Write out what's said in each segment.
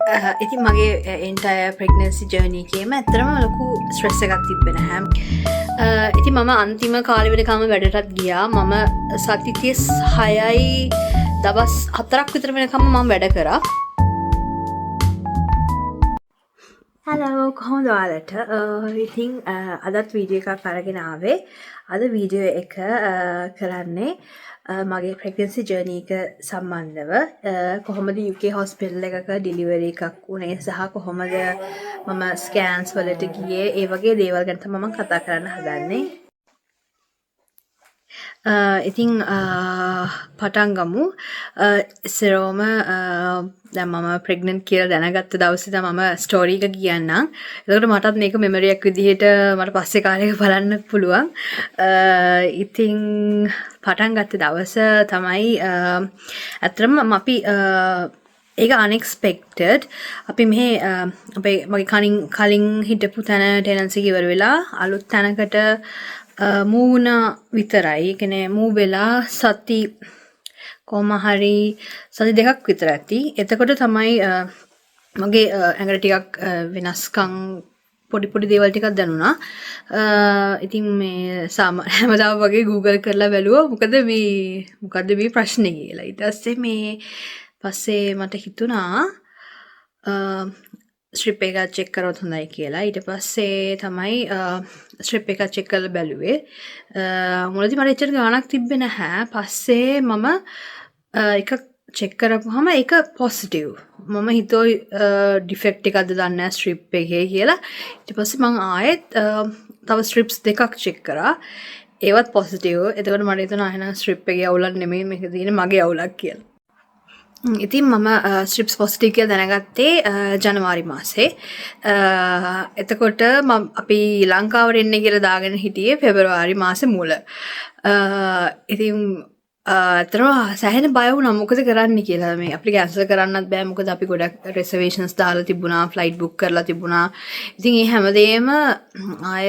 ඉතින් මගේ entire pregnancy journey එකේම ඇත්තරම ලොකු ස්ට්‍රෙස් එකක් තිබෙන හැම්. ඉතින් මම අන්තිම කාලෙවෙනකම වැඩටත් ගියා. මම සති 36යි දවස් 4ක් විතර වෙනකම් මම වැඩ කරා. හලෝ කොහොමද ඔයාලට? ඉතින් අදත් වීඩියෝ එකක් අරගෙන ආවේ. අද වීඩියෝ එක කරන්නේ මගේ ප්‍රෙග්නන්සි ජර්නී එක සම්බන්ධව කොහොමද UK හොස්පිටල් එකක ඩිලිවරි එකක් වුණේ සහ කොහොමද මම ස්කෑන්ස් වලට ගියේ ඒ වගේ දේවල් ගැන තමයි මම කතා කරන්න හදන්නේ. ඉතින් පටන් ගමු. ඉස්සරෝම දැන් මම ප්‍රෙග්නන්ට් කියලා දැනගත්ත දවසේ තමයි මම ස්ටෝරි එක කියන්නම්. එතකොට මටත් මේක මෙමරියක් විදිහට මට පස්සේ කාලෙක බලන්න පුළුවන්. ඉතින් පටන් ගත්ත දවස තමයි ඇත්තටම අපි ඒක unexpected. අපි මෙහි අපේ මගේ කලින් හිටපු තැන ටෙනන්සි එක ඉවර වෙලා අලුත් තැනකට මූ වුණා විතරයි. ඒ කියන්නේ මූ වෙලා සති කොහොම හරි සති දෙකක් විතර ඇති. එතකොට තමයි මගේ ඇඟට ටිකක් වෙනස්කම් පොඩි දේවල් ටිකක් දැනුණා. ඉතින් මේ හැමදාම වගේ Google කරලා බැලුවා මොකද මේ ප්‍රශ්නේ කියලා. ඊට පස්සේ මට හිතුණා ස්ට්‍රිප් එක චෙක් කරොත් හොඳයි කියලා. ඊට පස්සේ තමයි ස්ට්‍රිප් එක චෙක් කරලා බැලුවේ. මුලදී මට එච්චර ගාණක් තිබ්බේ නැහැ. පස්සේ මම එක චෙක් කරපුවාම ඒක පොසිටිව්. මම හිතුවා ඩිෆෙක්ට් එකක්ද දන්නේ නැහැ ස්ට්‍රිප් එකේ කියලා. ඊට පස්සේ මම ආයෙත් තව ස්ට්‍රිප්ස් දෙකක් චෙක් කරා. ඒවත් පොසිටිව්. එතකොට මට හිතුණා එහෙනම් ස්ට්‍රිප් එකේ අවුලක් නෙමෙයි මේක තියෙන්නේ මගේ අවුලක් කියලා. ඉතින් මම ස්ට්‍රිප්ස් පොසිටිව් කියලා දැනගත්තේ ජනවාරි මාසේ. එතකොට අපි ලංකාවට එන්නේ කියලා දාගෙන හිටියේ පෙබරවාරි මාසේ මුල. ඉතින් අතරම සෑහෙන බය වුණා මොකද කරන්න කියලා. මේ අපි කැන්සල් කරන්නත් බෑ මොකද අපි ගොඩක් රිසර්වේෂන්ස් දාලා තිබුණා, ෆ්ලයිට් බුක් කරලා තිබුණා. ඉතින් මේ හැමදේම ආය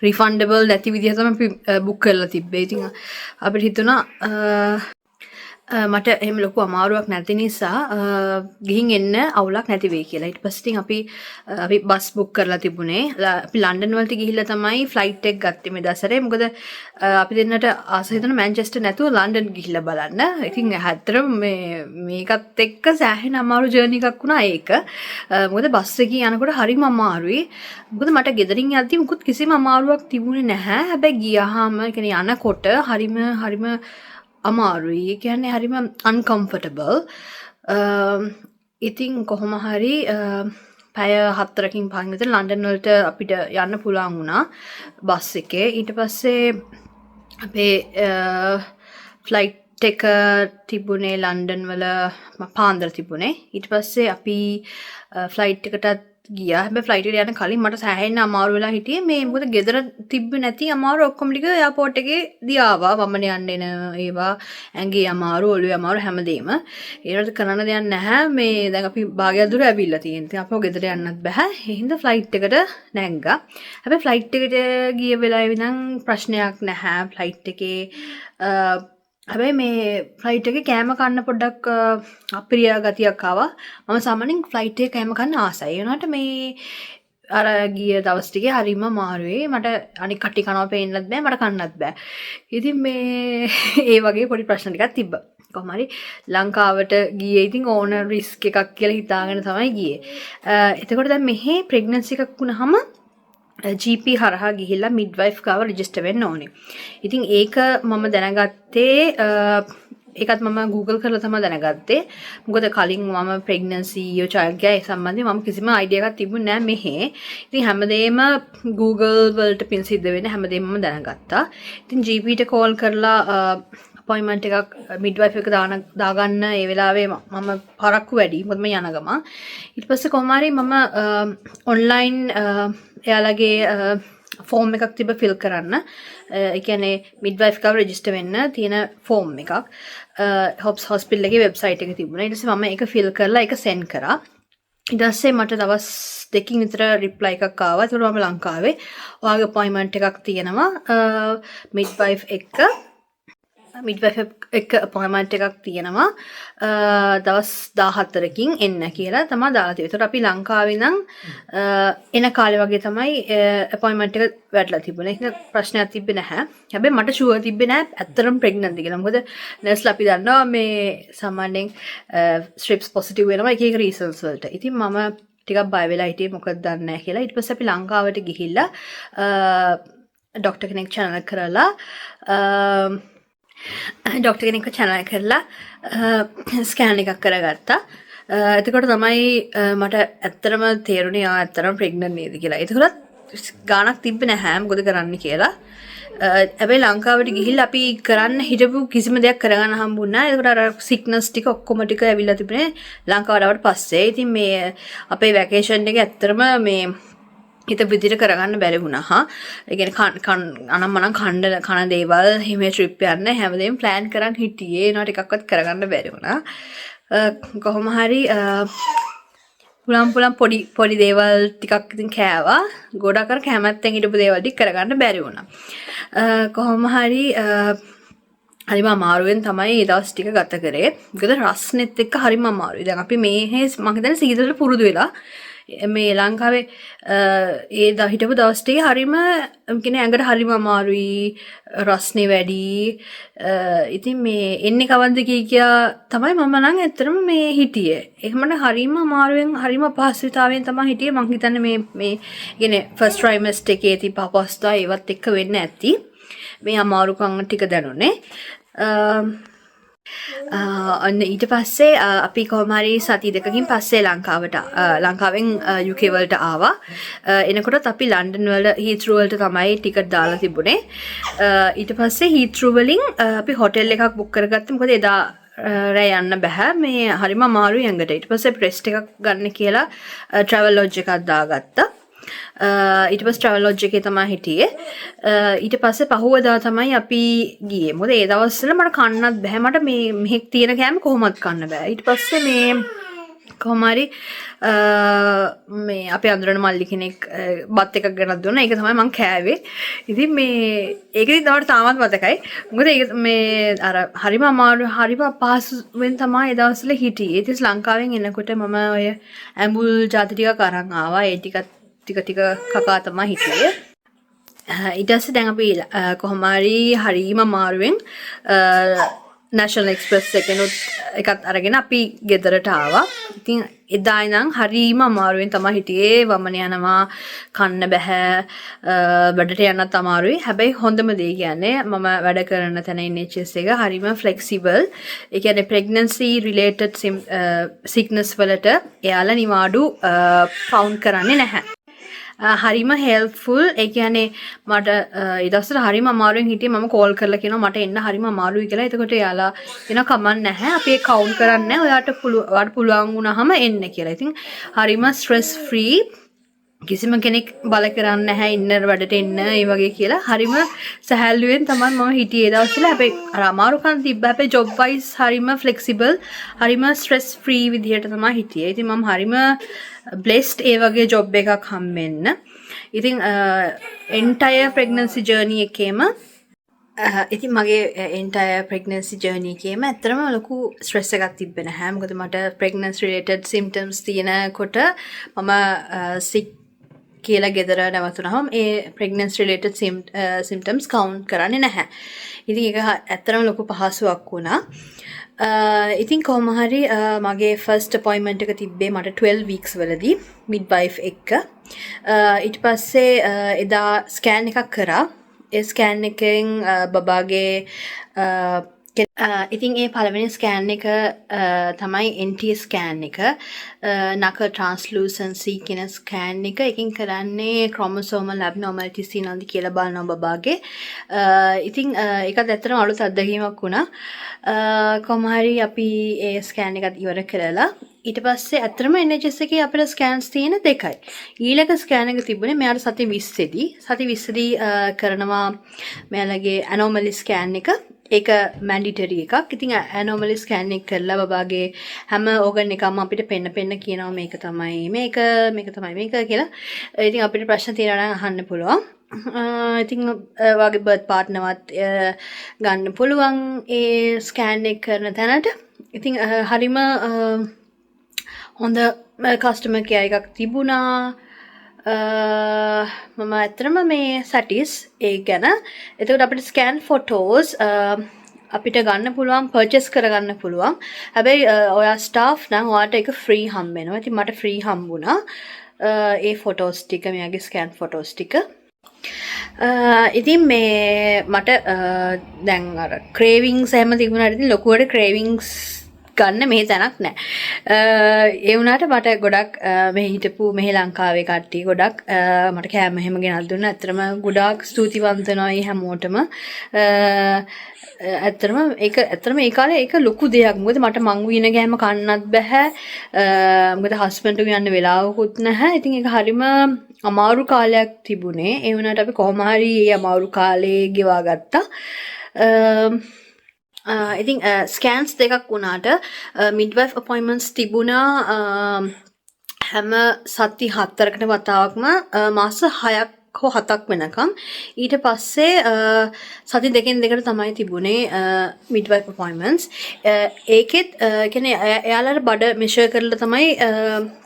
රිෆන්ඩබල් නැති විදිහ තමයි අපි බුක් කරලා තිබ්බේ. ඉතින් අපිට හිතුණා මට එහෙම ලොකු අමාරුවක් නැති නිසා ගිහින් එන්න අවුලක් නැති වෙයි කියලා. ඊට පස්සේ ඉතින් අපි බස් බුක් කරලා තිබුණේ. අපි ලන්ඩන් වලට ගිහිල්ලා තමයි ෆ්ලයිට් එක ගත්තේ මේ දවසට. මොකද අපි දෙන්නට ආස හිතන මැන්චෙස්ටර් නැතුව ලන්ඩන් ගිහිල්ලා බලන්න. ඉතින් ඇත්තටම මේකත් එක්ක සෑහෙන අමාරු ජර්නි එකක් වුණා ඒක. මොකද බස් එකේ යනකොට හරිම අමාරුයි. මොකද මට ගෙදරින් යද්දි මුකුත් කිසිම අමාරුවක් තිබුණේ නැහැ. හැබැයි ගියාම ඒ කියන්නේ යනකොට හරිම අමාරුයි. ඒ කියන්නේ හරිම uncomfortable. ඉතින් කොහොම හරි පැය 4කින් 5කින් විතර ලන්ඩන් වලට අපිට යන්න පුළුවන් වුණා බස් එකේ. ඊට පස්සේ අපේ ෆ්ලයිට් එක තිබුණේ ලන්ඩන් වල පාන්දර තිබුණේ. ඊට පස්සේ අපි ෆ්ලයිට් එකටත් ගියා. හැබැයි ෆ්ලයිට් එකට යන කලින් මට සෑහෙන අමාරු වෙලා හිටියේ. මේ මොකද ගෙදර තිබ්බේ නැති අමාරු ඔක්කොම ටික එයාපෝට් එකේ දියාවා. වමන යන්න එන ඒවා ඇඟේ අමාරු, ඔළුවේ අමාරු හැමදේම. ඒකට කරන්න දෙයක් නැහැ. මේ දැන් අපි භාගයක් දුර ඇවිල්ලා තියෙන. ඉතින් අපව ගෙදර යන්නත් බෑ. ඒ හින්දා ෆ්ලයිට් එකට නැංගා. හැබැයි ෆ්ලයිට් එකට ගිය වෙලාවේ නම් ප්‍රශ්නයක් නැහැ. ෆ්ලයිට් එකේ හැබැයි මේ ෆ්ලයිට් එකේ කෑම කන්න පොඩ්ඩක් අප්‍රිය ගතියක් ආවා. මම සාමාන්‍යයෙන් ෆ්ලයිට් එකේ කෑම කන්න ආසයි. ඒ වුණාට මේ අර ගිය දවස් ටිකේ හරිම අමාරුයි. මට අනික කටි කනවා පේන්නත් බෑ, මට කන්නත් බෑ. ඉතින් මේ ඒ වගේ පොඩි ප්‍රශ්න ටිකක් තිබ්බා. කොහොම හරි ලංකාවට ගියේ ඉතින් ඕන රිස්ක් එකක් කියලා හිතාගෙන තමයි ගියේ. එතකොට දැන් මෙහි ප්‍රෙග්නන්සි එකක් වුණාම GP හරහා ගිහිල්ලා මිඩ්වයිෆ් ගාව රෙජිස්ටර් වෙන්න ඕනේ. ඉතින් ඒක මම දැනගත්තේ ඒකත් මම Google කරලා තමයි දැනගත්තේ. මොකද කලින් මම ප්‍රෙග්නන්සි චයිල්ඩ් කෙයාර් සම්බන්ධව මම කිසිම අයිඩියා එකක් තිබුණේ නැහැ මෙහෙ. ඉතින් හැමදේම Google වලට පින් සිද්ධ වෙන හැමදේම මම දැනගත්තා. ඉතින් GP ට කෝල් කරලා අපොයින්ට්මන්ට් එකක් මිඩ්වයිෆ් එක දාගන්න ඒ වෙලාවේ මම පරක්කු වැඩි මොකද මම යන ගම. ඊට පස්සේ කොහොම හරි මම ඔන්ලයින් එයාලගේ ෆෝම් එකක් තිබ්බ ෆිල් කරන්න. ඒ කියන්නේ මිඩ්වයිෆ් ගාව රෙජිස්ටර් වෙන්න තියෙන ෆෝම් එකක්. හොප්ස් හොස්පිටල් එකේ වෙබ්සයිට් එකේ තිබුණා. ඊට පස්සේ මම ඒක ෆිල් කරලා ඒක සෙන්ඩ් කරා. ඊට පස්සේ මට දවස් 2කින් විතර රිප්ලයි එකක් ආවා. ඒකට මම ලංකාවේ ඔයාගේ අපොයින්ට්මන්ට් එකක් තියෙනවා මිඩ්වයිෆ් එක්ක මිඩ්වයිෆ් එක අපොයින්ට්මන්ට් එකක් තියෙනවා දවස් 14කින් එන්න කියලා තමයි දාලා තියෙන්නේ. ඒතකොට අපි ලංකාවේ නම් එන කාලේ වගේ තමයි අපොයින්ට්මන්ට් එක වැටලා තිබුණේ. ඒක ප්‍රශ්නයක් තිබ්බේ නැහැ. හැබැයි මට ෂුවර් තිබ්බේ නැහැ ඇත්තටම ප්‍රෙග්නන්ට් කියලා. මොකද නර්ස්ලා අපි දන්නවා මේ සාමාන්‍යයෙන් ස්ට්‍රිප්ස් පොසිටිව් වෙනවා එක එක රීසන්ස් වලට. ඉතින් මම ටිකක් බය වෙලා හිටියේ මොකද දන්නේ නැහැ කියලා. ඊට පස්සේ අපි ලංකාවට ගිහිල්ලා ඩොක්ටර් කෙනෙක් channel කරලා ඩොක්ටර් කෙනෙක්ව channel කරලා ස්කෑන් එකක් කරගත්තා. එතකොට තමයි මට ඇත්තටම තේරුණේ ඇත්තටම ප්‍රෙග්නන්ට් නේද කියලා. ඒකවලත් ගාණක් තිබ්බේ නැහැ මොකද කරන්න කියලා. හැබැයි ලංකාවට ගිහිල්ලා අපි කරන්න හිටපු කිසිම දෙයක් කරගන්න හම්බුනේ නැහැ. ඒකට අර සික්නස් ටික ඔක්කොම ටික ඇවිල්ලා තිබුණේ ලංකාවට ආවට පස්සේ. ඉතින් මේ අපේ වැකේෂන් එක ඇත්තටම මේ හිත විදිහට කරගන්න බැරි වුණා. ඒ කියන්නේ අනම්මනම් කන දේවල් හිමේ ට්‍රිප් යන්න හැමදේම ප්ලෑන් කරන් හිටියේ. ඒනවා ටිකක්වත් කරගන්න බැරි වුණා. කොහොම හරි පුලම් පොඩි දේවල් ටිකක් ඉතින් කෑවා. ගොඩක් අර කැමැත්තෙන් හිටපු දේවල් ටික කරගන්න බැරි වුණා. කොහොම හරි හරිම අමාරුවෙන් තමයි ඒ දවස් ටික ගත කරේ. මොකද රස්නෙත් එක්ක හරිම අමාරුයි. දැන් අපි මේ මම හිතන්නේ සීතලට පුරුදු වෙලා මේ ලංකාවේ ඒ හිටපු දවස් ටිකේ හරිම කියන්නේ ඇඟට හරිම අමාරුයි, රස්නේ වැඩි. ඉතින් මේ එන්නේ කවද්ද කියා තමයි මම නම් ඇත්තටම මේ හිටියේ. ඒකමනේ හරිම අමාරුවෙන් හරිම අපහසුතාවයෙන් තමයි හිටියේ. මම හිතන්නේ මේ කියන්නේ ෆස්ට් ට්‍රයිමස්ටර් එකේ තිබ්බ අපහසුතාව ඒවත් එක්ක වෙන්න ඇති. මේ අමාරුකම් ටික දැනුනේ. අන්න ඊට පස්සේ අපි කොහොම හරි සති දෙකකින් පස්සේ ලංකාවෙන් UK වලට ආවා. එනකොටත් අපි ලන්ඩන් වල හීත්‍රූ වලට තමයි ටිකට් දාලා තිබුණේ. ඊට පස්සේ හීත්‍රූ වලින් අපි හොටෙල් එකක් බුක් කරගත්තා. මොකද එදා රෑ යන්න බෑ. මේ හරිම අමාරුයි ඇඟට. ඊට පස්සේ රෙස්ට් එකක් ගන්න කියලා ට්‍රැවල් ලොජ් එකක් දාගත්තා. ඊට පස්සේ ට්‍රැවල් ලොජ් එකේ තමයි හිටියේ. ඊට පස්සේ පහුවදා තමයි අපි ගියේ. මොකද ඒ දවස්වල මට කන්නත් බෑ. මට මේ මෙහෙක් තියෙන කෑම කොහොමවත් කන්න බෑ. ඊට පස්සේ මේ කොහොම හරි මේ අපේ අඳුරන මල්ලි කෙනෙක් බත් එකක් ගෙනත් දුන්නා. ඒක තමයි මම කෑවේ. ඉතින් මේ ඒකෙදි තමයි තාමත් මතකයි. මොකද ඒක මේ අර හරිම අමාරු හරිම අපහසුවෙන් තමයි ඒ දවස්වල හිටියේ. ඉතින් ලංකාවෙන් එනකොට මම ඔය ඇඹුල් ජාති ටිකක් අරන් ආවා. ඒ ටික කකා තමයි හිටියේ. ඊට පස්සේ දැන් අපි කොහොම හරිම අමාරුවෙන් National Express එකත් අරගෙන අපි ගෙදරට ආවා. ඉතින් එදා ඉඳන් හරිම අමාරුවෙන් තමයි හිටියේ. වමන යනවා, කන්න බෑ, බඩට යන්නත් අමාරුයි. හැබැයි හොඳම දේ කියන්නේ මම වැඩ කරන තැන NHS එක හරිම flexible. ඒ කියන්නේ pregnancy related sickness වලට එයාලා නිවාඩු ෆවුන්ඩ් කරන්නේ නැහැ. හරිම හෙල්ප්ෆුල්. ඒ කියන්නේ මට ඒ දවස්වල හරිම අමාරුවෙන් හිටියේ. මම කෝල් කරලා කියනවා මට එන්න හරිම අමාරුයි කියලා. එතකොට එයාලා කියනවා කමක් නැහැ. අපි ඒක කවුන්ට් කරන්නේ නැහැ. ඔයාට පුළුවන් වුණාම එන්න කියලා. ඉතින් හරිම ස්ට්‍රෙස් ෆ්‍රී. කිසිම කෙනෙක් බල කරන්නේ නැහැ ඉන්න වැඩට එන්න ඒ වගේ කියලා. හරිම සැහැල්ලුවෙන් තමයි මම හිටියේ ඒ දවස්වල. හැබැයි අර අමාරුකම් තිබ්බ. හැබැයි ජොබ් වයිස් හරිම ෆ්ලෙක්සිබල්. හරිම ස්ට්‍රෙස් ෆ්‍රී විදිහට තමයි හිටියේ. ඉතින් මම හරිම blessed ඒ වගේ ජොබ් එකක් හම්බෙන්න. ඉතින් entire pregnancy journey එකේම ඉතින් මගේ entire pregnancy journey එකේම ඇත්තටම ලොකු stress එකක් තිබ්බේ නැහැ. මොකද මට pregnancy related symptoms තියෙනකොට මම sick කියලා ගෙදර නැවතුනහම ඒ pregnancy related symptoms count කරන්නේ නැහැ. ඉතින් ඒක ඇත්තටම ලොකු පහසුවක් වුණා. ඉතින් කොහොම හරි මගේ ෆස්ට් අපොයින්ට්මන්ට් එක තිබ්බේ මට 12 weeks වලදී මිඩ්වයිෆ් එක්ක. ඊට පස්සේ එදා ස්කෑන් එකක් කරා. ඒ ස්කෑන් එකෙන් බබාගේ ඉතින් ඒ පළවෙනි ස්කෑන් එක තමයි NT ස්කෑන් එක. knuckle translucency කියන ස්කෑන් එක. එකකින් කරන්නේ chromosomal abnormalities තියෙනවද කියලා බලනවා බබාගේ. ඉතින් ඒකත් ඇත්තටම අලුත් අත්දැකීමක් වුණා. කොහොම හරි අපි ඒ ස්කෑන් එකත් ඉවර කරලා ඊට පස්සේ ඇත්තටම NHS එකේ අපිට ස්කෑන්ස් තියෙන දෙකයි. ඊළඟ ස්කෑන් එක තිබුණේ මෙයාට සති 20 දී. සති 20 දී කරනවා මෙයාලගේ anomaly ස්කෑන් එක. ඒක මැන්ඩිටරි එකක්. ඉතින් anomaly ස්කෑන් එක කරලා බබාගේ හැම ඕගන් එකම අපිට පෙන්න කියනවා මේක තමයි මේක තමයි මේක කියලා. ඉතින් අපිට ප්‍රශ්න තියෙනවා නම් අහන්න පුළුවන්. ඉතින් වගේ බර්ත් පාර්ට්නර්වත් ගන්න පුළුවන් ඒ ස්කෑන් එක කරන තැනට. ඉතින් හරිම හොඳ කස්ටමර් කෙයා එකක් තිබුණා. මම ඇත්තටම මේ සැටිස් ඒ ගැන. එතකොට අපිට ස්කෑන් ෆොටෝස් අපිට ගන්න පුළුවන්, පර්චේස් කරගන්න පුළුවන්. හැබැයි ඔයා ස්ටාෆ් නම් ඔයාට ඒක ෆ්‍රී හම්බ වෙනවා. ඉතින් මට ෆ්‍රී හම්බුණා ඒ ෆොටෝස් ටික, මෙයාගේ ස්කෑන් ෆොටෝස් ටික. ඉතින් මේ මට දැන් අර ක්‍රේවිංස් එහෙම තිබුණාට ඉතින් ලොකුවට ක්‍රේවිංස් ගන්න මේ තැනක් නැහැ. ඒ වුණාට මට ගොඩක් මෙහි හිටපු මෙහි ලංකාවේ කට්ටිය ගොඩක් මට කෑම එහෙම ගෙනල්ලා දුන්නා. ඇත්තටම ගොඩාක් ස්තුතිවන්ත වෙනවා හැමෝටම. ඇත්තටම ඒ කාලේ ඒක ලොකු දෙයක්. මොකද මට මං වින ගෑම කන්නත් බෑ. මොකද හස්බන්ඩ් යන්න වෙලාවකුත් නැහැ. ඉතින් ඒක හරිම අමාරු කාලයක් තිබුණේ. ඒ වුණාට අපි කොහොම හරි මේ අමාරු කාලේ ගෙවා ගත්තා. ඉතින් ස්කෑන්ස් දෙකක් වුණාට මිඩ්වයිෆ් අපොයින්ට්මන්ට්ස් තිබුණා හැම සති 4කට වතාවක්ම මාස 6ක් හෝ 7ක් වෙනකම්. ඊට පස්සේ සති දෙකෙන් දෙකට තමයි තිබුණේ මිඩ්වයිෆ් අපොයින්ට්මන්ට්ස්. ඒකෙත් කියන්නේ එයාලට බඩ මෙෂර් කරලා තමයි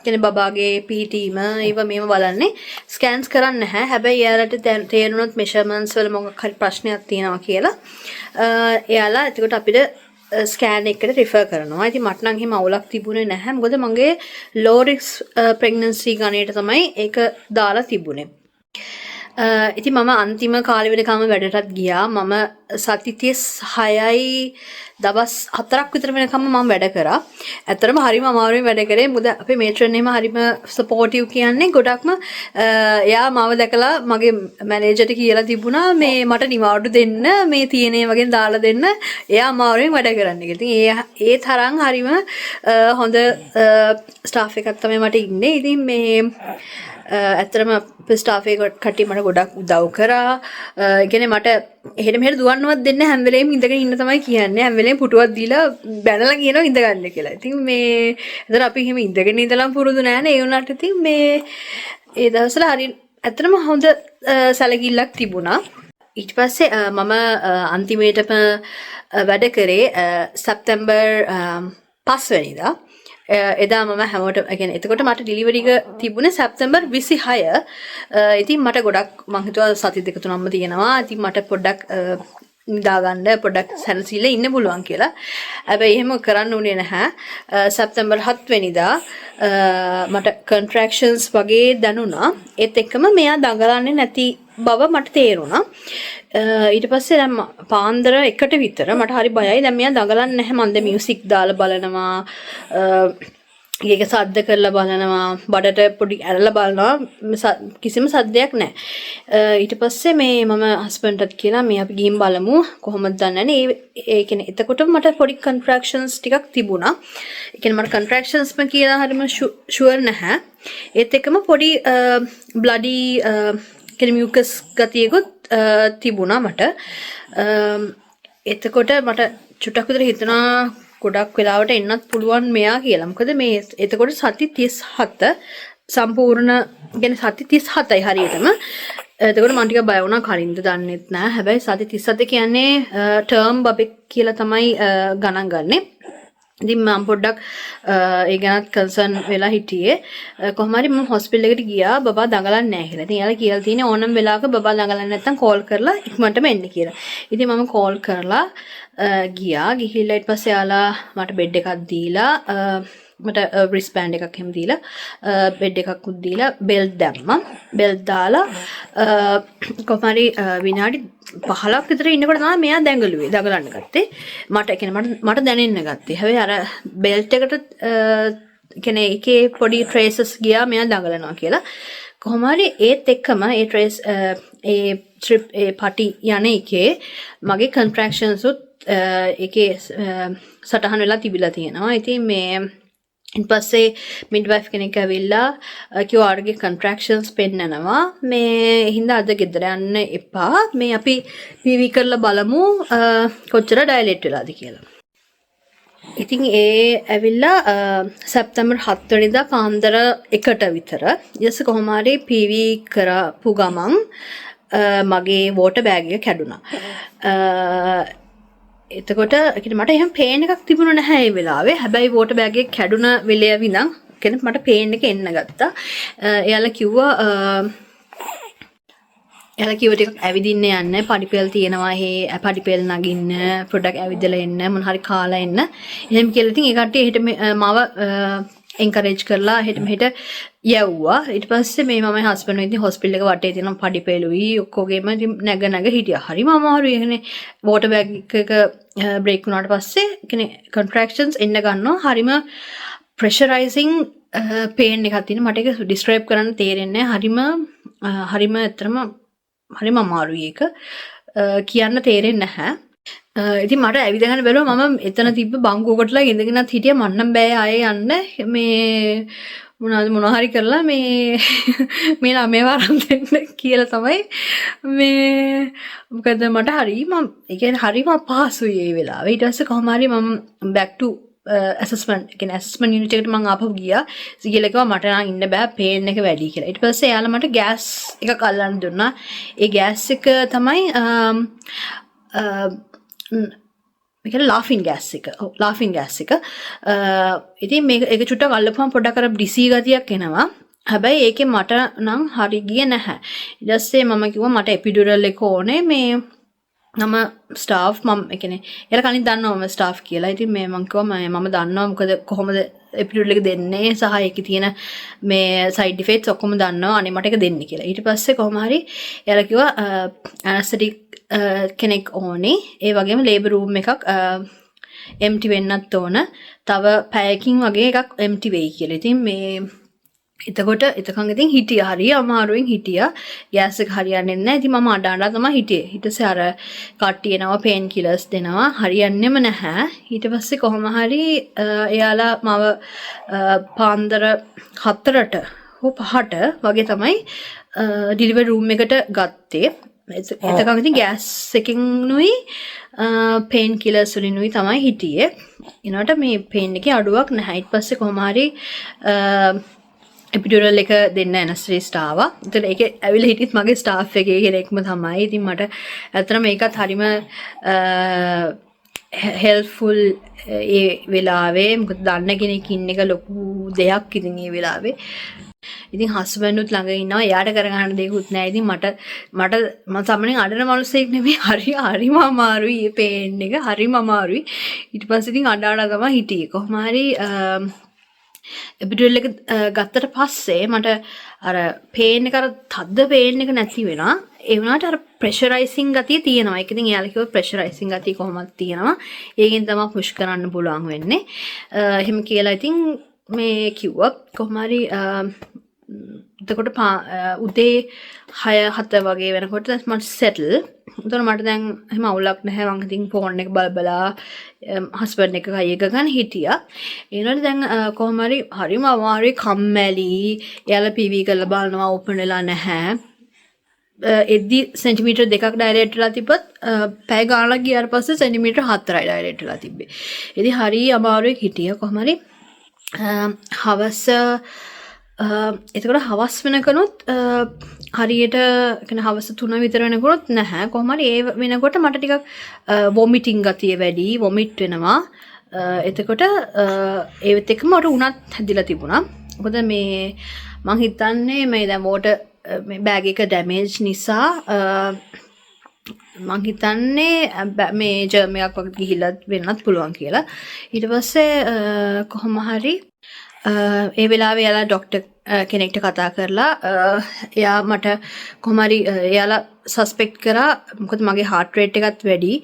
කියන්නේ බබාගේ පීටීම ඒව මේව බලන්නේ. ස්කෑන්ස් කරන්නේ නැහැ. හැබැයි එයාලට තේරුණොත් මෙෂර්මන්ට්ස් වල මොකක් හරි ප්‍රශ්නයක් තියෙනවා කියලා එයාලා එතකොට අපිට ස්කෑන් එකට රිෆර් කරනවා. ඉතින් මට නම් එහෙම අවුලක් තිබුණේ නැහැ. මොකද මගේ ලෝ රිස්ක් ප්‍රෙග්නන්සි ගණයට තමයි ඒක දාලා තිබුණේ. ඉතින් මම අන්තිම කාලෙ වෙනකම් වැඩටත් ගියා. මම සති 36යි දවස් 4ක් විතර වෙනකම් මම වැඩ කරා. ඇත්තටම හරිම අමාරුවෙන් වැඩ කරේ. මොකද අපේ මේට්‍රන් එහෙම හරිම සපෝටිව් කියන්නේ. ගොඩක්ම එයා මාව දැකලා මගේ මැනේජර්ට කියලා තිබුණා මේ මට නිවාඩු දෙන්න, මේ තියෙනේ වගේ දාලා දෙන්න. එයා අමාරුවෙන් වැඩ කරන්න කියලා. ඉතින් ඒ තරම් හරිම හොඳ ස්ටාෆ් එකක් තමයි මට ඉන්නේ. ඉතින් මේ ඇත්තටම ස්ටාෆ් එක කට්ටිය මට ගොඩක් උදව් කරා. ඒ කියන්නේ මට එහෙට මෙහෙට දුවන්නවත් දෙන්න හැම වෙලේම ඉඳගෙන ඉන්න තමයි කියන්නේ. හැම වෙලේම පුටුවක් දීලා බැනලා කියනවා ඉඳ ගන්න කියලා. ඉතින් මේ ඒතර අපි එහෙම ඉඳගෙන ඉඳලා පුරුදු නෑනේ. ඒ වුණාට ඉතින් මේ ඒ දවස්වල හරි ඇත්තටම හොඳ සැලකිල්ලක් තිබුණා. ඊට පස්සේ මම අන්තිමේටම වැඩ කරේ සැප්තැම්බර් 5 වෙනිදා. එදා මම හැමෝටම කියන්නේ එතකොට මට ඩිලිවරි එක තිබුණේ සැප්තැම්බර් 26. ඉතින් මට ගොඩක් මං හිතුවා සති දෙක තුනක්ම තියෙනවා. ඉතින් මට පොඩ්ඩක් නිදා ගන්න පොඩ්ඩක් සැනසීලා ඉන්න පුළුවන් කියලා. හැබැයි එහෙම කරන්න උනේ නැහැ. සැප්තැම්බර් 7 වෙනිදා මට කන්ට්‍රැක්ෂන්ස් වගේ දැනුණා. ඒත් එක්කම මෙයා දඟලන්නේ නැති බව මට තේරුණා. ඊට පස්සේ දැන් පාන්දර 1ට විතර මට හරි බයයි. දැන් මෙයා දඟලන්නේ නැහැ. මම දැන් මියුසික් දාලා බලනවා. ඒක සද්ද කරලා බලනවා. බඩට පොඩි ඇරලා බලනවා. කිසිම සද්දයක් නැහැ. ඊට පස්සේ මේ මම හස්බන්ඩ්ටත් කියලා මේ අපි ගිහින් බලමු කොහොමද දන්නේ නැහැ. ඒ කියන්නේ එතකොටම මට පොඩි කන්ට්‍රැක්ෂන්ස් ටිකක් තිබුණා. ඒ කියන්නේ මට කන්ට්‍රැක්ෂන්ස්ම කියලා හරිම ෂුවර් නැහැ. ඒත් එක්කම පොඩි බ්ලඩි මියුකස් ගතියකුත් තිබුණා මට. එතකොට මට චුට්ටක් විතර හිතනවා ගොඩක් වෙලාවට එන්නත් පුළුවන් මෙයා කියලා. මොකද මේ එතකොට සති 37 සම්පූර්ණ කියන්නේ සති 37යි හරියටම. එතකොට මම ටික බය වුණා කලින්ද දන්නෙත් නෑ. හැබැයි සති 37 කියන්නේ ටර්ම් බබෙක් කියලා තමයි ගණන් ගන්නෙ. ඉතින් මම පොඩ්ඩක් ඒ ගැනත් කන්සර්න් වෙලා හිටියේ. කොහොම හරි මම හොස්පිටල් එකට ගියා බබා දඟලන්නේ නැහැ කියලා. ඉතින් එයාලා කියලා තියෙන්නේ ඕනම වෙලාවක බබා දඟලන්නේ නැත්නම් කෝල් කරලා ඉක්මනටම එන්න කියලා. ඉතින් මම කෝල් කරලා ගියා. ගිහිල්ලා ඊට පස්සේ එයාලා මට බෙඩ් එකක් දීලා මට රිස්බෑන්ඩ් එකක් එහෙම දීලා බෙඩ් එකක්කුත් දීලා බෙල්ට් දැම්මා. බෙල්ට් දාලා කොහොම හරි විනාඩි 15ක් විතර ඉන්නකොට තමයි මෙයා දඟලන්න ගත්තේ. මට දැනෙන්න ගත්තේ. හැබැයි අර බෙල්ට් එකට කියන්නේ ඒකේ පොඩි ට්‍රේසස් ගියා මෙයා දඟලනවා කියලා. කොහොම හරි ඒත් එක්කම ඒ ට්‍රේස් ඒ ට්‍රිප් ඒ පටි යන එකේ මගේ කන්ට්‍රැක්ෂන්ස් උත් ඒකේ සටහන් වෙලා තිබිලා තියෙනවා. ඉතින් මේ ඊට පස්සේ මිඩ්වයිෆ් කෙනෙක් ඇවිල්ලා කිව්වා ආර්ගේ කන්ට්‍රැක්ෂන්ස් පෙන්නනවා. මේ හින්දා අද ගෙදර යන්න එපා. මේ අපි PV කරලා බලමු කොච්චර ඩයලේට් වෙලාද කියලා. ඉතින් ඒ ඇවිල්ලා සැප්තැම්බර් 7 වෙනිදා පාන්දර 1ට විතර ඊස් කොහොම හරි PV කරපු ගමන් මගේ වෝටර් බෑග් එක කැඩුනා. එතකොට මට එහෙම පේන් එකක් තිබුණ නැහැ ඒ වෙලාවේ. හැබැයි වෝටර් බෑග් එක කැඩුන වෙලාව ඉඳන් කෙනෙක් මට පේන් එක එන්න ගත්තා. එයාලා කිව්වා ටිකක් ඇවිදින්න යන්න, පඩිපෙල් තියෙනවා, පඩිපෙල් නගින්න, පොඩ්ඩක් ඇවිදලා එන්න, මොන හරි කාලා එන්න. එහෙම කියලා ඉතින් ඒ කට්ටිය හෙට මාව එන්කරේජ් කරලා හෙට මෙහෙට යවුවා. ඊට පස්සේ මේ මමයි හස්බන්ඩ් ඉතින් හොස්පිටල් එක වටේ තියෙන පඩිපෙළුයි ඔක්කොගෙම ඉතින් නැග හිටියා. හරිම අමාරුයි. ඒ කියන්නේ වෝටර් බෑග් එක බ්‍රේක් වුණාට පස්සේ කියන්නේ කොන්ට්‍රැක්ෂන්ස් එන්න ගන්නවා. හරිම ප්‍රෙෂරයිසිං පේන් එකක් තියෙන. මට ඒක ඩිස්ක්‍රයිබ් කරන්න තේරෙන්නේ නැහැ. හරිම ඇත්තටම හරිම අමාරුයි ඒක. කියන්න තේරෙන්නේ නැහැ. ඉතින් මට ඇවිදගෙන බැලුවා මම එතන තිබ්බ බංකුවකටලා ඉඳගෙනත් හිටියා. මන්නම් බෑ ආයේ යන්න. මේ මොනවා හරි කරලා මේ ළමයා වරන් දෙන්න කියලා තමයි මේ මොකද මට හරිම ඒ කියන්නේ හරිම අපහසුයි ඒ වෙලාවේ. ඊට පස්සේ කොහොම හරි මම back to assessment unit එකට මම ආපහු ගියා. සිගිලා කිව්වා මට නම් ඉන්න බෑ පේන් එක වැඩි කියලා. ඊට පස්සේ එයාලා මට ගෑස් එකක් අල්ලන්න දුන්නා. ඒ ගෑස් එක තමයි laughing gas එක. ඔව් laughing gas එක. ඉතින් මේක චුට්ටක් අල්ලපුවම පොඩ්ඩක් අර ඩිසී ගතියක් එනවා. හැබැයි ඒකේ මට නම් හරි ගියේ නැහැ. ඊට පස්සේ මම කිව්වා මට එපිඩුරල් එක ඕනේ මේ මම ස්ටාෆ් මම ඒ කියන්නේ එයාලා කලින් දන්නවා මම ස්ටාෆ් කියලා. ඉතින් මම කිව්වා මම දන්නවා මොකද කොහොමද එපිඩුරල් එක දෙන්නේ සහ ඒකේ තියෙන මේ සයිඩ් ඉෆෙක්ට්ස් ඔක්කොම දන්නවා. අනේ මට ඒක දෙන්න කියලා. ඊට පස්සේ කොහොම හරි එයාලා කිව්වා ඇනස්තටික් කෙනෙක් ඕනේ. ඒ වගේම ලේබර් රූම් එකක් එම්ටි වෙන්නත් ඕන. තව පැයකින් වගේ එකක් එම්ටි වෙයි කියලා. ඉතින් මේ එතකන් ඉතින් හිටියා හරිය අමාරුවෙන් හිටියා. ගෑස් එක හරියන්නේ නැහැ. ඉතින් මම අඬ තමයි හිටියේ. ඊට පස්සේ අර කට්ටිය එනවා පේන් කිලර්ස් දෙනවා. හරියන්නේම නැහැ. ඊට පස්සේ කොහොම හරි එයාලා මව පාන්දර 4ට හෝ 5ට වගේ තමයි ඩිලිවරි රූම් එකට ගත්තේ. එතකන් ඉතින් ගෑස් එකකින්ුයි පේන් කිලර්ස් වලිනුයි තමයි හිටියේ. ඊනට මේ පේන් එකේ අඩුවක් නැහැ. ඊට පස්සේ කොහොම හරි එපිඩුරල් එක දෙන්න ඇනස්තටිස්ට් ආවා. ඒතර ඒකේ ඇවිල්ලා හිටියත් මගේ ස්ටාෆ් එකේ කෙනෙක්ම තමයි. ඉතින් මට ඇත්තටම මේකත් හරිම හෙල්ප්ෆුල් ඒ වෙලාවේ. මොකද දන්න කෙනෙක් ඉන්න එක ලොකු දෙයක් ඉතින් ඒ වෙලාවේ. ඉතින් හස්බන්ඩ්ුත් ළඟ ඉන්නවා. එයාට කරගන්න දෙයක්වත් නැහැ. ඉතින් මට මම සාමාන්‍යයෙන් අඬන මිනිස්සෙක් නෙමෙයි. හරිම අමාරුයි මේ පේන් එක. හරිම අමාරුයි. ඊට පස්සේ ඉතින් අඬ තමයි හිටියේ. කොහොම හරි එපිඩුරල් එක ගත්තට පස්සේ මට අර පේන් එක අර තද්ද පේන් එක නැති වෙනවා. ඒ වුණාට අර ප්‍රෙෂරයිසිං ගතිය තියෙනවා. ඒක ඉතින් එයාලා කිව්වා ප්‍රෙෂරයිසිං ගතිය කොහොමද තියෙනවා. ඒකෙන් තමයි පුෂ් කරන්න පුළුවන් වෙන්නේ. එහෙම කියලා ඉතින් මේ කිව්වා කොහොම හරි එතකොට උදේ 6-7 වගේ වෙනකොට මම සෙටල්. එතකොට මට දැන් එහෙම අවුලක් නැහැ. මම ඉතින් ෆෝන් එක බලබලා හස්බන්ඩ් එක කයි එක ගන්න හිටියා. ඊළඟට දැන් කොහොම හරි හරිම අමාරුයි කම්මැලි. එයාලා පීවී කරලා බලනවා ඕපන් වෙලා නැහැ. එද්දි සෙන්ටිමීටර් 2ක් ඩයලේට් වෙලා තිබ්බත් පැය ගාණක් ගියාට පස්සේ සෙන්ටිමීටර් 4යි ඩයලේට් වෙලා තිබ්බේ. ඉතින් හරි අමාරුයි හිටියා කොහොම හරි හවස එතකොට හවස් වෙනකනුත් හරියට කියන්නේ හවස 3 විතර වෙනකොට නැහැ. කොහොම හරි ඒ වෙනකොට මට ටිකක් වොමිටිං ගතිය වැඩි, වොමිට් වෙනවා. එතකොට ඒවත් එක්කම මට උණත් හැදිලා තිබුණා. මොකද මේ මං හිතන්නේ මේ දැන් වෝටර් මේ බෑග් එක ඩැමේජ් නිසා මං හිතන්නේ මේ ජර්ම් එකක් වගේ ගිහිල්ලා වෙන්නත් පුළුවන් කියලා. ඊට පස්සේ කොහොම හරි ඒ වෙලාවේ යාලා ડોක්ටර් කෙනෙක්ට කතා කරලා එයා මට කොහොම හරි එයාලා සස්පෙක්ට් කරා මොකද මගේ heart rate එකත් වැඩි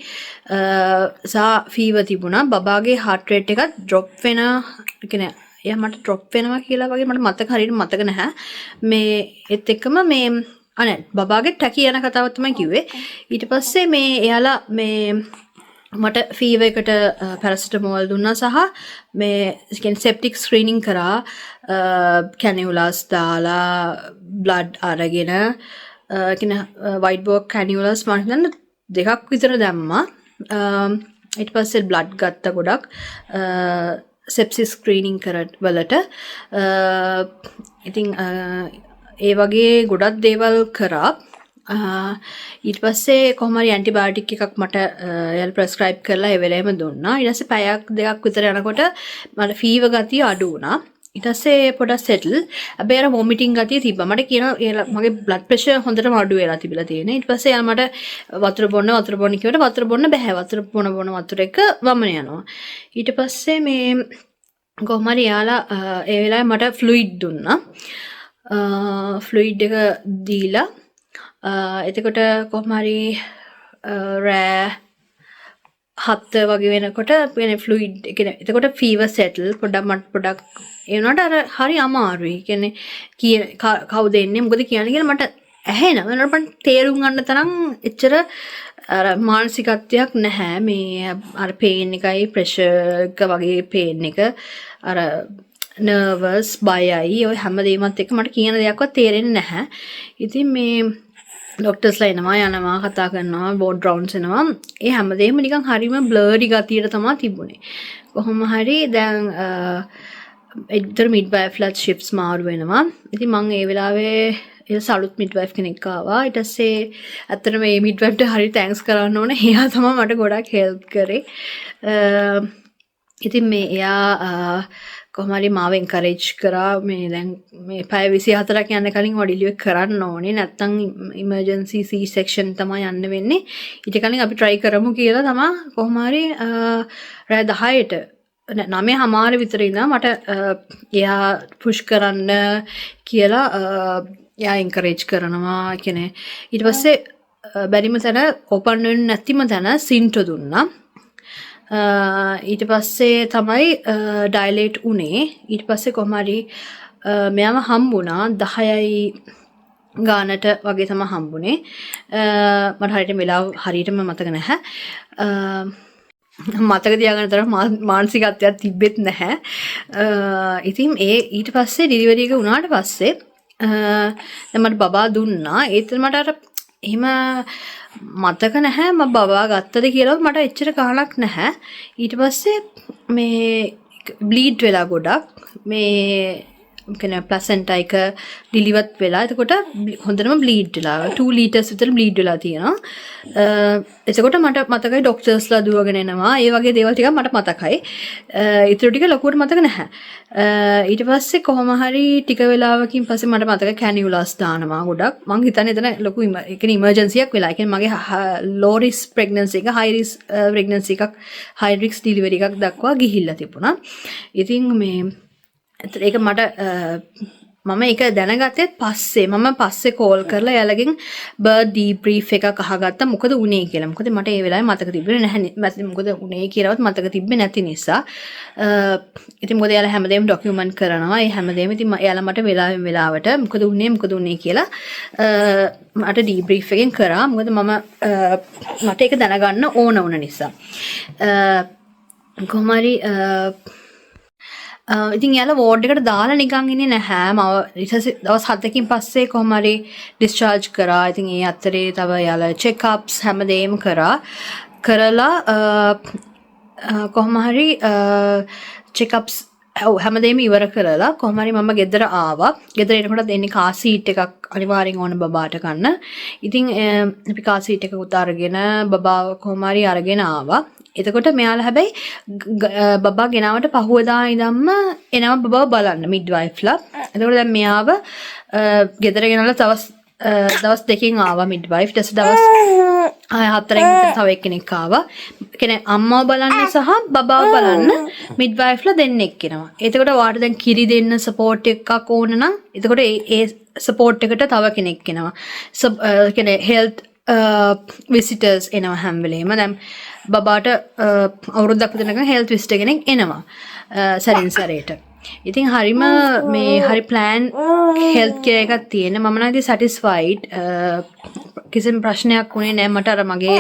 සහ ෆීවර් තිබුණා. බබාගේ heart rate එකත් drop වෙන කියන්නේ එයා මට drop වෙනවා කියලා වගේ මට මතක හරියට මතක නැහැ. මේ ඒත් එක්කම මේ අනේ බබාගේ ටැකි යන කතාවක් තමයි කිව්වේ. ඊට පස්සේ මේ එයාලා මේ මට ෆීවර් එකට පැරසිටමෝල් දුන්නා සහ මේ කියන්නේ සෙප්ටික් ස්ක්‍රීනින් කරා කැනියුලාස් දාලා බ්ලඩ් අරගෙන කියන වයිට් බෝක් කැනියුලාස් මම හිතන්නේ 2ක් විතර දැම්මා. ඊට පස්සේ බ්ලඩ් ගත්තා ගොඩක් සෙප්සිස් ස්ක්‍රීනින් වලට. ඉතින් ඒ වගේ ගොඩක් දේවල් කරා. ඊට පස්සේ කොහොම හරි ඇන්ටිබයොටික් එකක් මට යාළ ප්‍රෙස්ක්‍රයිබ් කරලා ඒ වෙලේම දුන්නා. ඊට පස්සේ පැයක් දෙකක් විතර යනකොට මට ෆීවර් ගතිය අඩු වුණා. ඊට පස්සේ පොඩක් සෙටල්. හැබැයි අර වොමිටිං ගතිය තිබ්බා. මට කියනවා මගේ බ්ලඩ් ප්‍රෙෂර් හොඳටම අඩු වෙලා තිබිලා තියෙනවා. ඊට පස්සේ යාළ මට වතුර බොන්න කිව්වට වතුර බොන්න බෑ. වතුර බොන වතුර එක වමන යනවා. ඊට පස්සේ මේ කොහොම හරි යාලා ඒ වෙලාවේ මට ෆ්ලුයිඩ් දුන්නා. ෆ්ලුයිඩ් එක දීලා එතකොට කොහොම හරි රෑ 7 වගේ වෙනකොට වෙන ෆ්ලුයිඩ් කියන්නේ එතකොට ෆීවර් සෙටල් පොඩක් ඒ වුණාට අර හරි අමාරුයි. කියන්නේ කවුද එන්නේ මොකද කියන්නේ කියලා මට ඇහෙනවා. වෙනකොට මට තේරුම් ගන්න තරම් එච්චර අර මානසිකත්වයක් නැහැ. මේ අර පේන් එකයි ප්‍රෙෂර් එක වගේ පේන් එක අර නර්වස් බයයි ඔය හැමදේමත් එක්ක මට කියන දෙයක්වත් තේරෙන්නේ නැහැ. ඉතින් මේ ඩොක්ටර්ස්ලා යනවා කතා කරනවා බෝඩ් රවුන්ඩ්ස් එනවා. ඒ හැමදේම නිකන් හරිම බ්ලර්ඩි ගතියට තමයි තිබුණේ. කොහොම හරි දැන් එක්තර මිඩ්වයිෆ්ලාත් ෂිප්ස් මාරු වෙනවා. ඉතින් මම ඒ වෙලාවේ සලුත් මිඩ්වයිෆ් කෙනෙක් ආවා. ඊට පස්සේ ඇත්තටම මේ මිඩ්වයිෆ්ට හරි තෑන්ක්ස් කරන්න ඕනේ. එයා තමයි මට ගොඩක් හෙල්ප් කරේ. ඉතින් මේ එයා කොහොම හරි මාව එන්කරේජ් කරා මේ දැන් මේ පැය 24ක් යන්න කලින් ඔඩිලියක් කරන්න ඕනේ. නැත්තම් ඉමර්ජන්සි C section තමයි යන්න වෙන්නේ. ඊට කලින් අපි try කරමු කියලා තමයි කොහොම හරි රෑ 10ට 9:00 විතර ඉඳන් මට එයා පුෂ් කරන්න කියලා එයා එන්කරේජ් කරනවා කියන්නේ. ඊට පස්සේ බැරිම තැන ඕපන් වෙන්නේ නැතිම තැන සින්ටෝ දුන්නා. ඊට පස්සේ තමයි ඩයිලේට් උනේ. ඊට පස්සේ කොහොම හරි මෙයාම හම්බුණා 10යි ගානට වගේ තමයි හම්බුනේ. මට හරියට වෙලාව හරියටම මතක නැහැ. මතක තියාගන්න තරම් මානසිකත්වයක් තිබෙත් නැහැ. ඉතින් ඊට පස්සේ ඩිලිවරි එක වුණාට පස්සේ දැන් මට බබා දුන්නා. ඒත් මට අර එහෙම මතක නැහැ මම බබා ගත්තද කියලා මට එච්චර ගාණක් නැහැ. ඊට පස්සේ මේ බ්ලීඩ් වෙලා ගොඩක් මේ කියන්නේ ප්ලසෙන්ටා එක ඩිලිවර්ඩ් වෙලා එතකොට හොඳටම බ්ලීඩ් වෙලා 2 ලීටර්ස් විතර බ්ලීඩ් වෙලා තියෙනවා. එතකොට මට මතකයි ඩොක්ටර්ස්ලා දුවගෙන එනවා. ඒ වගේ දේවල් ටිකක් මට මතකයි. ඊටු ටික ලොකුවට මතක නැහැ. ඊට පස්සේ කොහොම හරි ටික වෙලාවකින් පස්සේ මට මතක කැනියුලාස් දානවා ගොඩක්. මං හිතන්නේ එතන ලොකු ඒ කියන්නේ ඉමර්ජන්සියක් වෙලා. ඒ කියන්නේ මගේ ලෝ රිස්ක් ප්‍රෙග්නන්සි එක හයි රිස්ක් ප්‍රෙග්නන්සි එකක් හයි රිස්ක් ඩිලිවරි එකක් දක්වා ගිහිල්ලා තිබුණා. ඉතින් මේ ඒක මට මම ඒක දැනගත්තෙත් පස්සේ කෝල් කරලා එයාලගෙන් බර්ත් ඩීබ්‍රීෆ් එකක් අහගත්තා මොකද උනේ කියලා. මොකද මට ඒ වෙලාවේ මතක තිබුණේ නැහැ. මොකද උනේ කියලාවත් මතක තිබ්බේ නැති නිසා. ඉතින් මොකද එයාලා හැමදේම ડોකියුමන්ට් කරනවා. ඒ හැමදේම ඉතින් එයාලා මට වෙලාවට මොකද උනේ කියලා මට ඩීබ්‍රීෆ් එකෙන් කරා. මොකද මට ඒක දැනගන්න ඕන වුණ නිසා. කොහොම හරි ඉතින් යාලා වෝඩ් එකට දාලා නිකන් ඉන්නේ නැහැ. මම ඊට පස්සේ දවස් 7කින් පස්සේ කොහොම හරි ඩිස්චාර්ජ් කරා. ඉතින් ඒ අතරේ තව යාලා චෙක්අප්ස් හැමදේම කරලා කොහොම හරි චෙක්අප්ස් හැමදේම ඉවර කරලා කොහොම හරි මම ගෙදර ආවා. ගෙදර එනකොට දෙන්නේ කාර් සීට් එකක් අනිවාර්යෙන් ඕන බබාට ගන්න. ඉතින් අපි කාර් සීට් එක උතාරගෙන බබාව කොහොම හරි අරගෙන ආවා. එතකොට මෙයාලා හැබැයි බබා ගෙනාවට පහුවදා ඉඳන්ම එනවා බබාව බලන්න මිඩ්වයිෆ්ලා. එතකොට දැන් මෙයාව ගෙදර ගෙනල්ලා දවස් දෙකකින් ආවා මිඩ්වයිෆ්. ඊට පස්සේ දවස් 4කින් විතර තව එක්කෙනෙක් ආවා. කියන්නේ අම්මව බලන්න සහ බබාව බලන්න මිඩ්වයිෆ්ලා දෙන්නෙක් එනවා. එතකොට වාට දැන් කිරි දෙන්න සපෝට් එකක් ඕන නම් එතකොට ඒ සපෝට් එකට තව කෙනෙක් එනවා. කියන්නේ හෙල්ත් විසිටර්ස් එනවා හැම වෙලේම. දැන් බබාට අවුරුද්දක් විතර නිකන් හෙල්ත් විසිටර් කෙනෙක් එනවා සරින් සරේට. ඉතින් හරිම හරි ප්ලෑන් හෙල්ත් කෙයාර් එකක් තියෙන. මම නම් ඉතින් සැටිස්ෆයිඩ්. කිසිම ප්‍රශ්නයක් වුණේ නැහැ මට. අර මගේ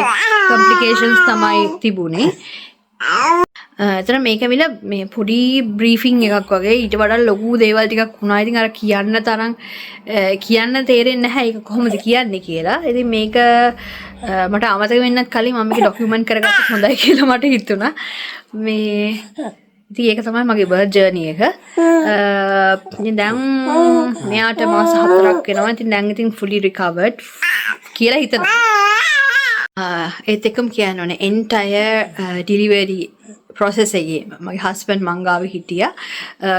කොම්ප්ලිකේෂන්ස් තමයි තිබුණේ. එතන මේක විල මේ පොඩි බ්‍රීෆින් එකක් වගේ ඊට වඩා ලොකු දේවල් ටිකක් වුණා. ඉතින් අර කියන්න තරම් කියන්න තේරෙන්නේ නැහැ ඒක කොහොමද කියන්නේ කියලා. ඉතින් මේක මට අමතක වෙන්නත් කලින් මම මේක ડોකියුමන්ට් කරගත්තොත් හොඳයි කියලා මට හිතුණා. ඉතින් ඒක තමයි මගේ බර්ත් ජර්නි එක. ඉතින් දැන් මෙයාට මාස 4ක් වෙනවා. ඉතින් දැන් ඉතින් fully recovered. කියලා හිතනවා. ඒත් එක්කම කියන්න ඕනේ entire delivery process එකේ මගේ husband මං ගාව හිටියා.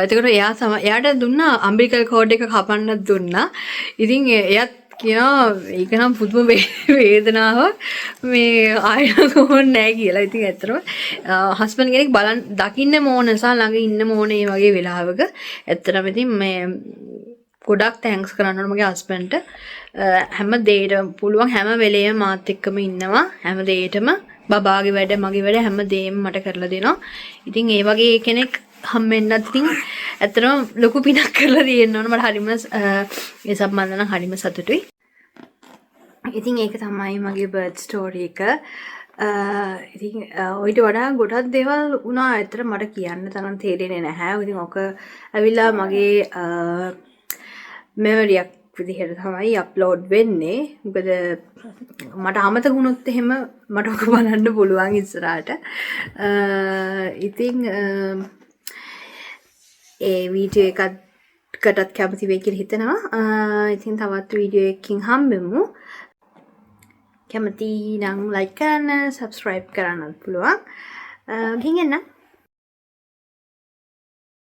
එතකොට එයාට දුන්නා umbilical cord එක කපන්න දුන්නා. ඉතින් එයාත් කියනවා ඒක නම් පුදුම වේදනාවක් මේ ආයෙ කොහොම නැහැ කියලා. ඉතින් ඇත්තටම husband කෙනෙක් බලන් දකින්න ඕන නිසා ළඟ ඉන්න ඕන මේ වගේ වෙලාවක. ඇත්තටම ඉතින් මේ ගොඩක් තැන්ක්ස් කරන්න ඕන මගේ හස්බන්ඩ්ට. හැම දෙයකටම පුළුවන් හැම වෙලේම මාත් එක්කම ඉන්නවා. හැම දෙයකටම බබාගේ වැඩ මගේ වැඩ හැම දෙයක්ම මට කරලා දෙනවා. ඉතින් ඒ වගේ කෙනෙක් හම්බෙන්නත් ඉතින් ඇත්තටම ලොකු පිනක් කරලා තියෙන්න ඕන. මට හරිම ඒ සම්බන්ධ නම් හරිම සතුටුයි. ඉතින් ඒක තමයි මගේ බර්ත් ස්ටෝරි එක. ඉතින් ඔයිට වඩා ගොඩක් දේවල් වුණා. ඇත්තට මට කියන්න තරම් තේරෙන්නේ නැහැ. ඉතින් ඔක ඇවිල්ලා මගේ මෙමරියක් විදිහට තමයි අප්ලෝඩ් වෙන්නේ. මොකද මට අමතක වුණොත් එහෙම මට ඔක බලන්න පුළුවන් ඉස්සරහට. ඉතින් ඒ වීඩියෝ එකකටත් කැමති වෙයි කියලා හිතනවා. ඉතින් තවත් වීඩියෝ එකකින් හම්බෙමු. කැමති නම් ලයික් කරන්න, සබ්ස්ක්‍රයිබ් කරන්නත් පුළුවන්. ගිහින් එන්න.